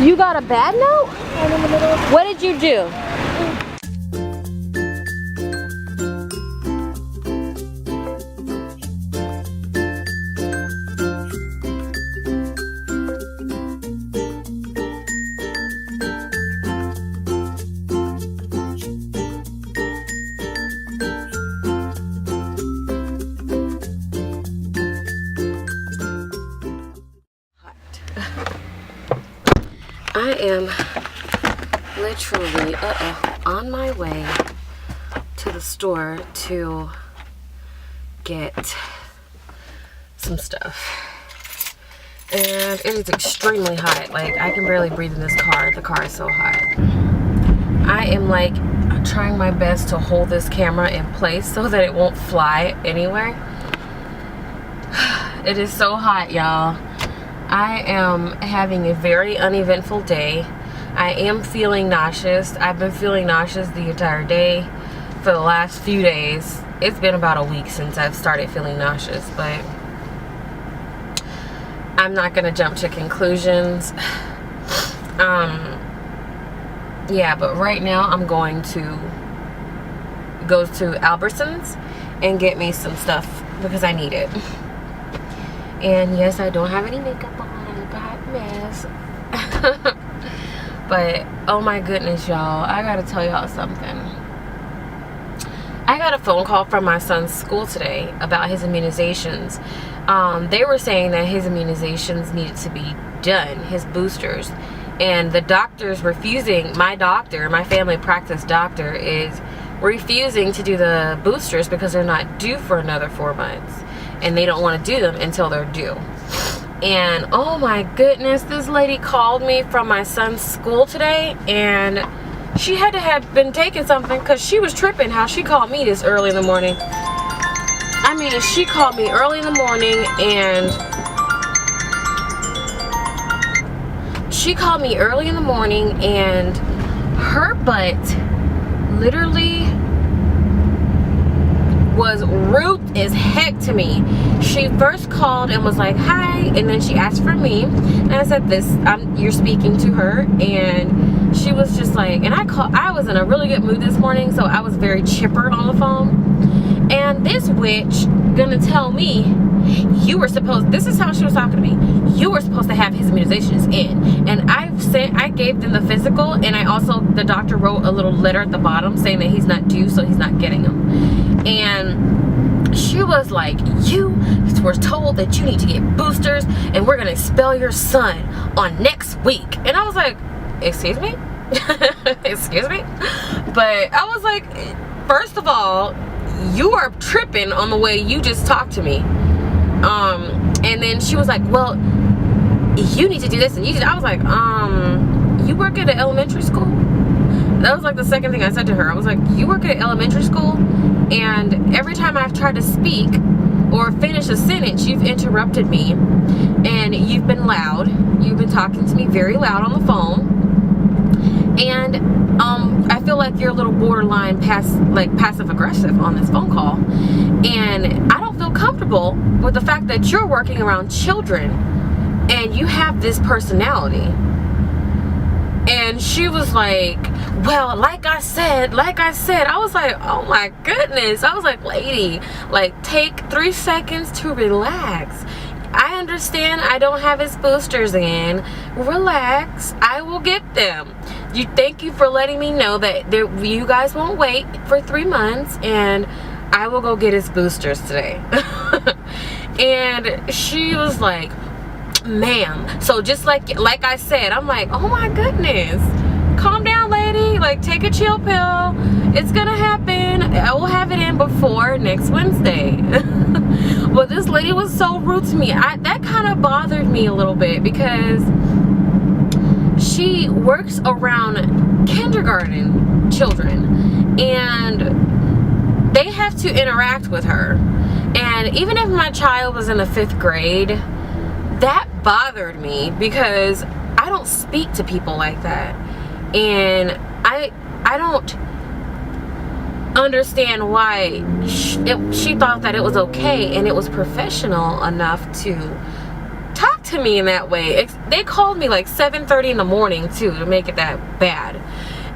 You got a bad note? I'm in the middle of What did you do? I am literally on my way to the store to get some stuff, and it is extremely hot. Like, I can barely breathe in this car. The car is so hot. I am like trying my best to hold this camera in place so that it won't fly anywhere. It is so hot, y'all. I am having a very uneventful day. I am feeling nauseous. I've been feeling nauseous the entire day for the last few days. It's been about a week since I've started feeling nauseous, but I'm not gonna jump to conclusions. Yeah, but right now I'm going to go to Albertsons and get me some stuff because I need it. And yes, I don't have any makeup on. I look a hot mess. But oh my goodness, y'all, I gotta tell y'all something. I got a phone call from my son's school today about his immunizations. They were saying that his immunizations needed to be done, his boosters, and the doctor's refusing. My doctor, my family practice doctor, is refusing to do the boosters because they're not due for another 4 months, and they don't want to do them until they're due. And oh my goodness, this lady called me from my son's school today, and she had to have been taking something because she was tripping how she called me this early in the morning. I mean, she called me early in the morning, and her butt literally was rude as heck to me. She first called and was like, hi, and then she asked for me, and I said, you're speaking to her. And she was just like, and I was in a really good mood this morning, so I was very chipper on the phone. And this witch gonna tell me, this is how she was talking to me, you were supposed to have his immunizations in. And I gave them the physical, and the doctor wrote a little letter at the bottom saying that he's not due, so he's not getting them. And she was like, you were told that you need to get boosters, and we're gonna expel your son on next week. And I was like, excuse me? Excuse me? But I was like, first of all, you are tripping on the way you just talked to me. And then she was like, well, you need to do this, and I was like, you work at an elementary school? That was like the second thing I said to her. I was like, you work at elementary school, and every time I've tried to speak or finish a sentence, you've interrupted me, and you've been loud. You've been talking to me very loud on the phone, and I feel like you're a little borderline passive aggressive on this phone call, and I don't feel comfortable with the fact that you're working around children and you have this personality. And she was like, well, like I said, I was like, oh my goodness. I was like, lady, like, take 3 seconds to relax. I understand I don't have his boosters in. Relax, I will get them. Thank you for letting me know that you guys won't wait for 3 months, and I will go get his boosters today. And she was like, ma'am, so just like I said, I'm like, oh my goodness, calm down, lady, like, take a chill pill, it's gonna happen, I will have it in before next Wednesday. But this lady was so rude to me. That kind of bothered me a little bit, because she works around kindergarten children, and they have to interact with her. And even if my child was in the 5th grade, that bothered me, because I don't speak to people like that, and I don't understand why she thought that it was okay and it was professional enough to talk to to me in that way. They called me like 7:30 in the morning too, to make it that bad.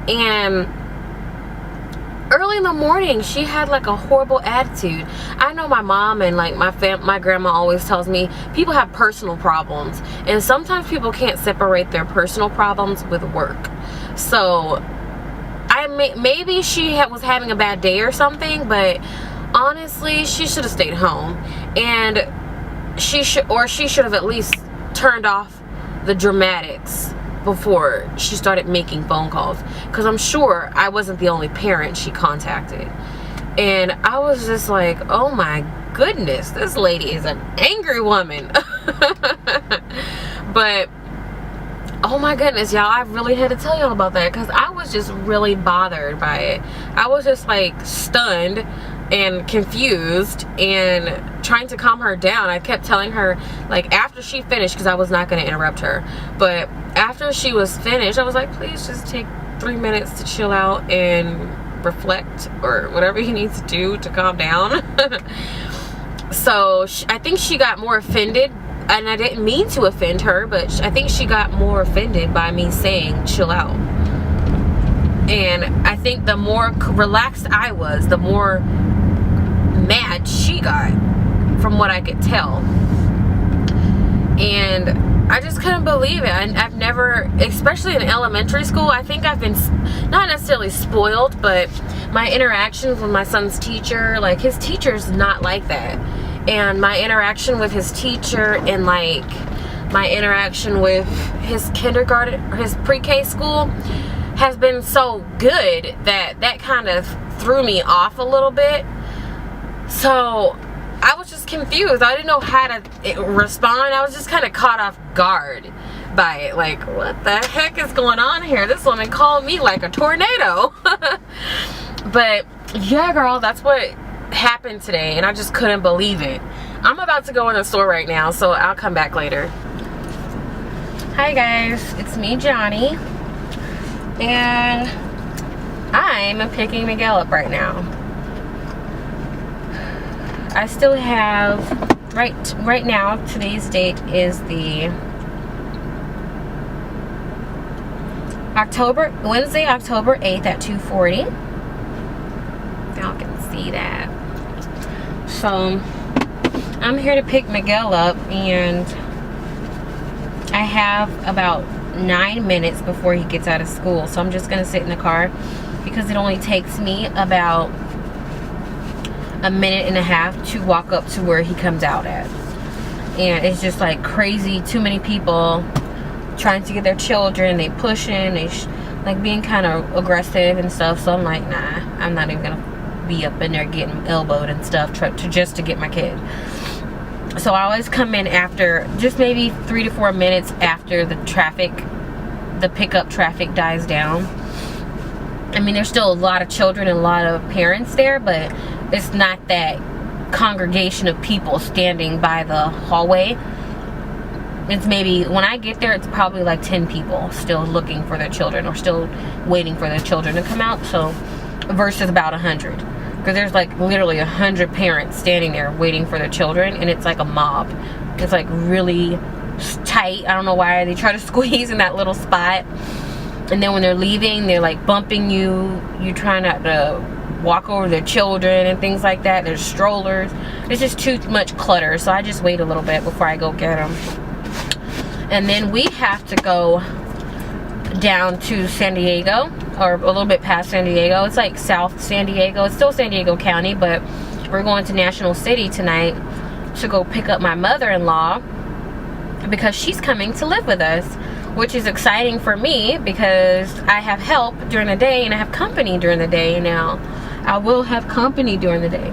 And early in the morning, she had like a horrible attitude. I know my mom and like my grandma always tells me people have personal problems, and sometimes people can't separate their personal problems with work. So maybe she was having a bad day or something, but honestly, she should have stayed home, and she should have at least turned off the dramatics before she started making phone calls, because I'm sure I wasn't the only parent she contacted. And I was just like, oh my goodness, this lady is an angry woman. But oh my goodness, y'all, I really had to tell y'all about that, because I was just really bothered by it. I was just like stunned and confused and trying to calm her down. I kept telling her, like, after she finished, because I was not going to interrupt her, but after she was finished, I was like, please just take 3 minutes to chill out and reflect, or whatever you need to do to calm down. So I think she got more offended, and I didn't mean to offend her, but I think she got more offended by me saying chill out. And I think the more relaxed I was, the more mad she got, from what I could tell. And I just couldn't believe it. I've never, especially in elementary school, I think I've been not necessarily spoiled, but my interactions with my son's teacher, like, his teacher's not like that. And my interaction with his teacher, and like my interaction with his kindergarten, his pre-K school, has been so good that kind of threw me off a little bit. So I was just confused. I didn't know how to respond. I was just kind of caught off guard by it. Like, what the heck is going on here? This woman called me like a tornado. But yeah, girl, that's what happened today, and I just couldn't believe it. I'm about to go in the store right now, so I'll come back later. Hi guys, it's me, Johnnie, and I'm picking Miguel up right now. I still have right now, today's date is the Wednesday, October 8th at 2:40. Y'all can see that. So I'm here to pick Miguel up, and I have about 9 minutes before he gets out of school. So I'm just gonna sit in the car, because it only takes me about a minute and a half to walk up to where he comes out at. And it's just like crazy, too many people trying to get their children. They pushing, they like being kind of aggressive and stuff. So I'm like, nah, I'm not even gonna be up in there getting elbowed and stuff just to get my kid. So I always come in after, just maybe 3 to 4 minutes after the pickup traffic dies down. I mean, there's still a lot of children and a lot of parents there, but it's not that congregation of people standing by the hallway. It's maybe, when I get there, it's probably like 10 people still looking for their children, or still waiting for their children to come out. So versus about 100, because there's like literally 100 parents standing there waiting for their children, and it's like a mob. It's like really tight. I don't know why they try to squeeze in that little spot. And then when they're leaving, they're like bumping you. You try not to walk over their children and things like that. There's strollers. It's just too much clutter. So I just wait a little bit before I go get them. And then we have to go down to San Diego, or a little bit past San Diego. It's like South San Diego. It's still San Diego County, but we're going to National City tonight to go pick up my mother-in-law, because she's coming to live with us, which is exciting for me, because I have help during the day and I have company during the day now. I will have company during the day.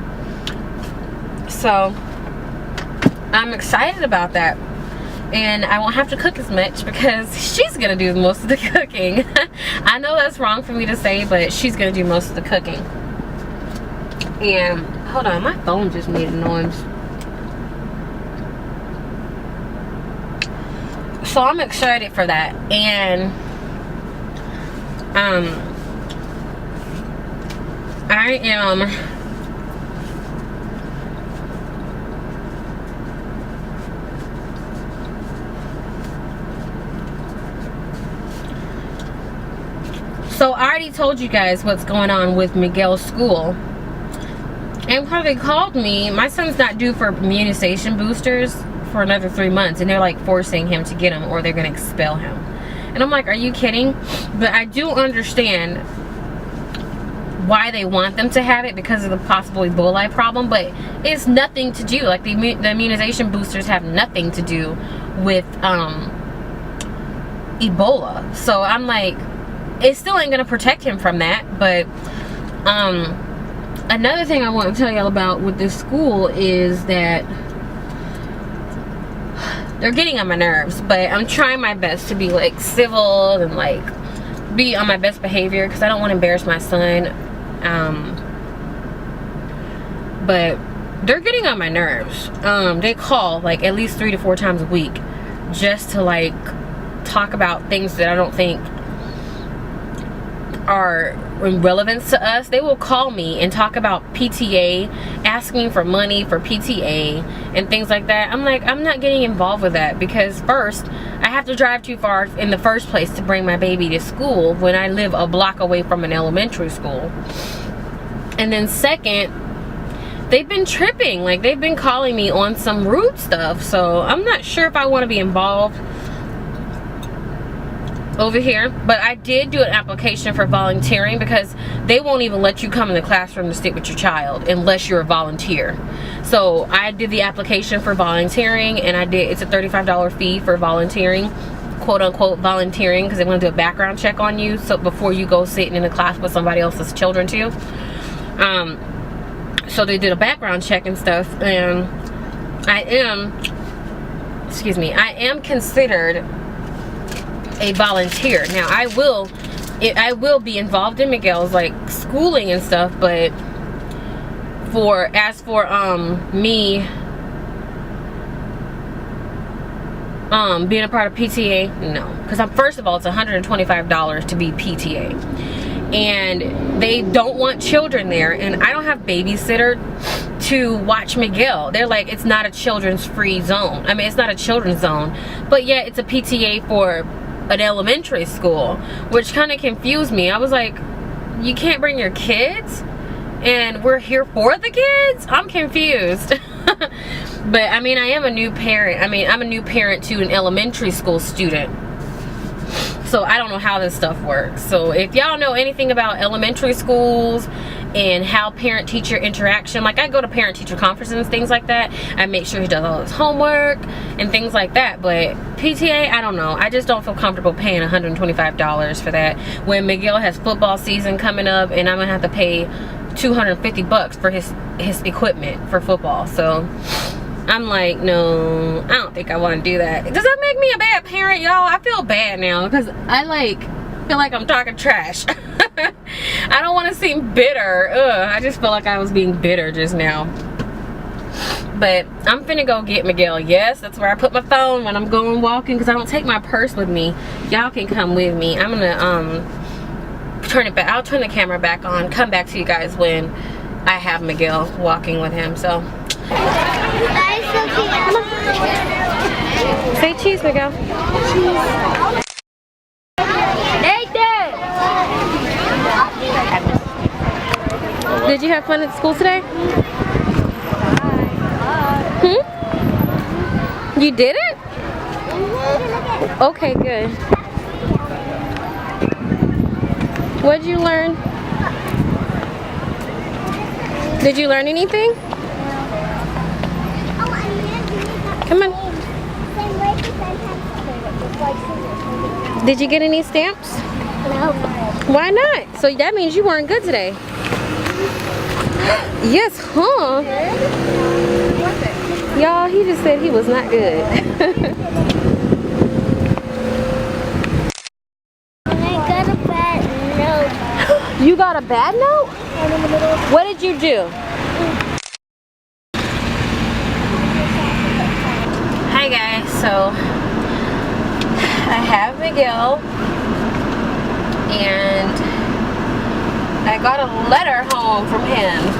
So I'm excited about that. And I won't have to cook as much, because she's gonna do most of the cooking. I know that's wrong for me to say, but she's gonna do most of the cooking. And hold on, my phone just made a noise. So I'm excited for that. And I am So I already told you guys what's going on with Miguel's school. And how they called me, my son's not due for immunization boosters for another 3 months, and they're like forcing him to get them or they're gonna expel him. And I'm like, are you kidding? But I do understand why they want them to have it, because of the possible Ebola problem, but it's nothing to do, like the immunization boosters have nothing to do with Ebola. So I'm like, it still ain't gonna protect him from that. But another thing I want to tell y'all about with this school is that they're getting on my nerves, but I'm trying my best to be like civil and like be on my best behavior, because I don't want to embarrass my son. But they're getting on my nerves. They call like at least 3 to 4 times a week just to like talk about things that I don't think are in relevance to us. They will call me and talk about PTA, asking for money for PTA and things like that. I'm like, I'm not getting involved with that, because first, I have to drive too far in the first place to bring my baby to school when I live a block away from an elementary school. And then second, they've been tripping. Like, they've been calling me on some rude stuff. So I'm not sure if I want to be involved over here. But I did do an application for volunteering, because they won't even let you come in the classroom to sit with your child unless you're a volunteer. So I did the application for volunteering, and it's a $35 fee for volunteering, quote unquote volunteering, because they want to do a background check on you, so before you go sitting in a class with somebody else's children too. So they did a background check and stuff, and I am considered a volunteer. Now I will be involved in Miguel's like schooling and stuff, but as for me being a part of PTA, no, because first of all, it's $125 to be PTA, and they don't want children there, and I don't have babysitter to watch Miguel. They're like, it's not a children's free zone. I mean, it's not a children's zone, but yeah, it's a PTA for an elementary school, which kind of confused me. I was like, you can't bring your kids and we're here for the kids? I'm confused. But I mean, I am a new parent. I mean, I'm a new parent to an elementary school student, so I don't know how this stuff works. So if y'all know anything about elementary schools and how parent-teacher interaction, like I go to parent-teacher conferences and things like that, I make sure he does all his homework and things like that. But PTA, I don't know. I just don't feel comfortable paying $125 for that when Miguel has football season coming up, and I'm gonna have to pay $250 for his equipment for football. So I'm like, no, I don't think I want to do that. Does that make me a bad parent, y'all? I feel bad now, because I feel like I'm talking trash. I don't want to seem bitter. Ugh, I just feel like I was being bitter just now. But I'm finna go get Miguel. Yes, that's where I put my phone when I'm going walking, because I don't take my purse with me. Y'all can come with me. I'm gonna turn it back. I'll turn the camera back on, come back to you guys when I have Miguel walking with him. So say cheese, Miguel. Cheese. Did you have fun at school today? You did it? Okay, good. What did you learn? Did you learn anything? Come on. Did you get any stamps? No. Why not? So that means you weren't good today. Yes, huh? Y'all, he just said he was not good. I got a bad note. You got a bad note? What did you do? Hi guys, so I have Miguel, and I got a letter home from him.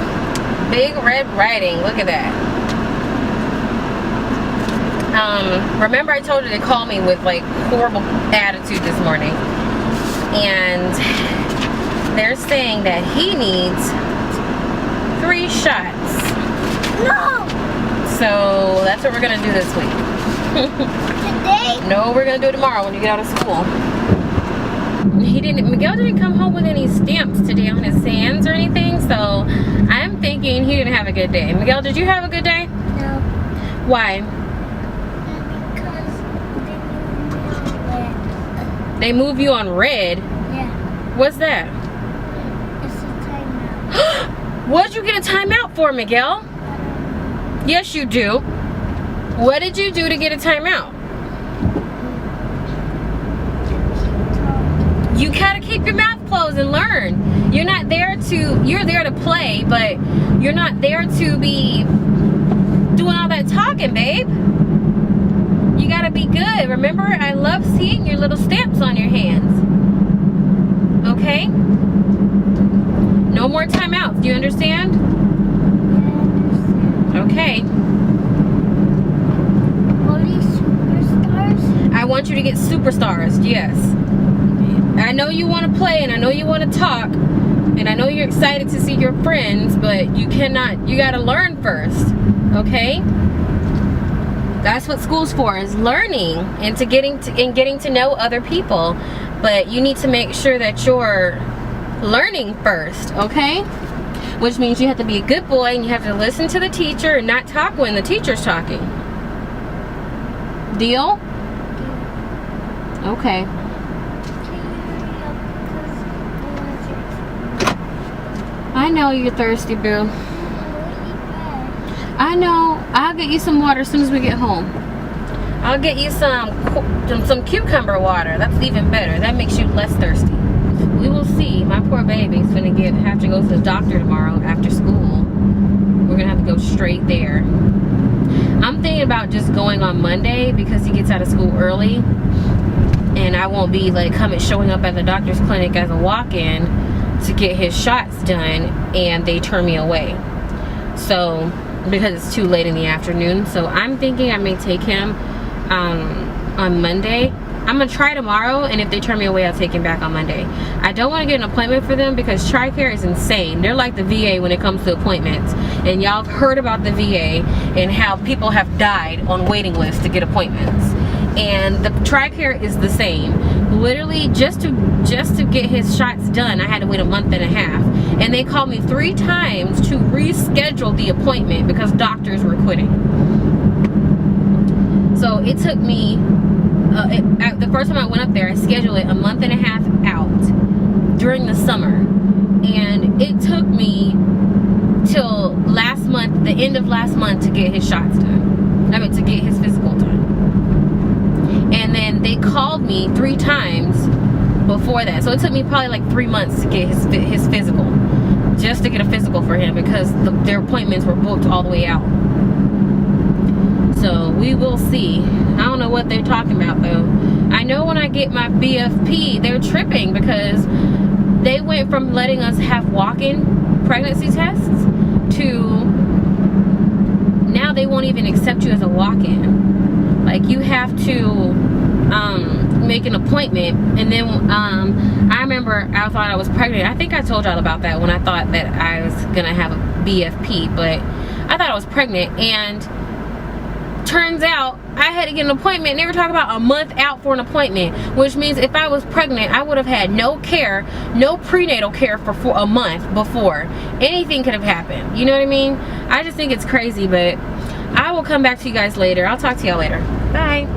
Big red writing, look at that. Remember I told you to call me with like horrible attitude this morning, and they're saying that he needs 3 shots. No! So that's what we're gonna do this week. Today? No, we're gonna do it tomorrow when you get out of school. Miguel didn't come home with any stamps today on his hands or anything, so I'm thinking he didn't have a good day. Miguel, did you have a good day? No. Why? Because They move you on red? yeah. What's that? It's a timeout. What'd you get a timeout for, Miguel? Yes, you do. What did you do to get a timeout? You gotta keep your mouth closed and learn. You're there to play, but you're not there to be doing all that talking, babe. You gotta be good. Remember, I love seeing your little stamps on your hands. Okay? No more timeouts. Do you understand? Okay. All these superstars? I want you to get superstars, yes. I know you want to play and I know you want to talk and I know you're excited to see your friends, but you gotta learn first, okay? That's what school's for, is learning and getting to know other people. But you need to make sure that you're learning first, okay? Which means you have to be a good boy and you have to listen to the teacher and not talk when the teacher's talking. Deal? Okay. I know you're thirsty, boo. I know. I'll get you some water as soon as we get home. I'll get you some cucumber water. That's even better. That makes you less thirsty. We will see. My poor baby's gonna have to go to the doctor tomorrow after school. We're gonna have to go straight there. I'm thinking about just going on Monday because he gets out of school early, and I won't be like showing up at the doctor's clinic as a walk-in to get his shots done, and they turn me away. So because it's too late in the afternoon. So I'm thinking I may take him on Monday. I'm gonna try tomorrow, and if they turn me away, I'll take him back on Monday. I don't want to get an appointment for them because TRICARE is insane. They're like the VA when it comes to appointments, and y'all have heard about the VA and how people have died on waiting lists to get appointments. And the TRICARE is the same. Literally, just to get his shots done, I had to wait a month and a half, and they called me 3 times to reschedule the appointment because doctors were quitting. So it took me. The first time I went up there, I scheduled it a month and a half out during the summer, and it took me till last month, the end of last month, to get his shots done. I mean, to get his physical done. And then they called me 3 times before that, so it took me probably like 3 months to get his physical, just to get a physical for him because their appointments were booked all the way out. So we will see. I don't know what they're talking about though. I know when I get my BFP, they're tripping because they went from letting us have walk-in pregnancy tests to now they won't even accept you as a walk-in. Like, you have to make an appointment, and then I remember I thought I was pregnant. I think I told y'all about that when I thought that I was gonna have a BFP, but I thought I was pregnant, and turns out I had to get an appointment, and they were talking about a month out for an appointment, which means if I was pregnant, I would have had no care, no prenatal care for a month before. Anything could have happened. You know what I mean? I just think it's crazy, but I will come back to you guys later. I'll talk to y'all later. Bye.